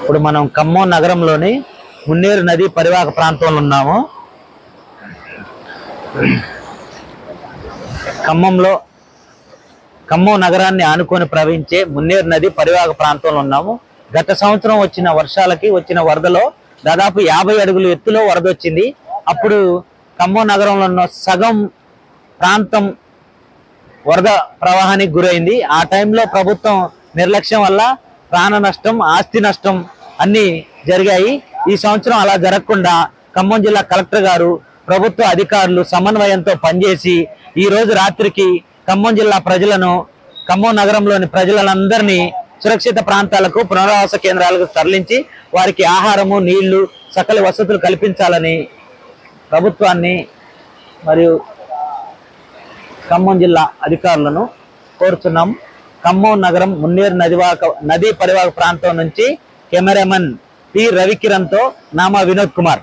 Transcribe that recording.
ఇప్పుడు మనం ఖమ్మం నగరంలోని మున్నేరు నది పరివాహక ప్రాంతంలో ఉన్నాము. ఖమ్మం నగరాన్ని ఆనుకొని ప్రవహించే మున్నేరు నది పరివాహక ప్రాంతంలో ఉన్నాము. గత సంవత్సరం వచ్చిన వర్షాలకి వచ్చిన వరదలో దాదాపు 50 అడుగుల ఎత్తులో వరద వచ్చింది. అప్పుడు ఖమ్మం నగరంలో ఉన్న సగం ప్రాంతం వరద ప్రవాహానికి గురైంది. ఆ టైంలో ప్రభుత్వం నిర్లక్ష్యం వల్ల ప్రాణ నష్టం, ఆస్తి నష్టం అన్ని జరిగాయి. ఈ సంవత్సరం అలా జరగకుండా ఖమ్మం జిల్లా కలెక్టర్ గారు, ప్రభుత్వ అధికారులు సమన్వయంతో పనిచేసి ఈ రోజు రాత్రికి ఖమ్మం జిల్లా ప్రజలను, ఖమ్మం నగరంలోని ప్రజలందరినీ సురక్షిత ప్రాంతాలకు, పునరావాస కేంద్రాలకు తరలించి వారికి ఆహారము, నీళ్లు, సకల వసతులు కల్పించాలని ప్రభుత్వాన్ని మరియు ఖమ్మం జిల్లా అధికారులను కోరుతున్నాం. ఖమ్మం నగరం మున్నేరు నదీ పరివాహక ప్రాంతం నుంచి కెమెరామెన్ పి రవికిరణ్ తో నామా వినోద్ కుమార్.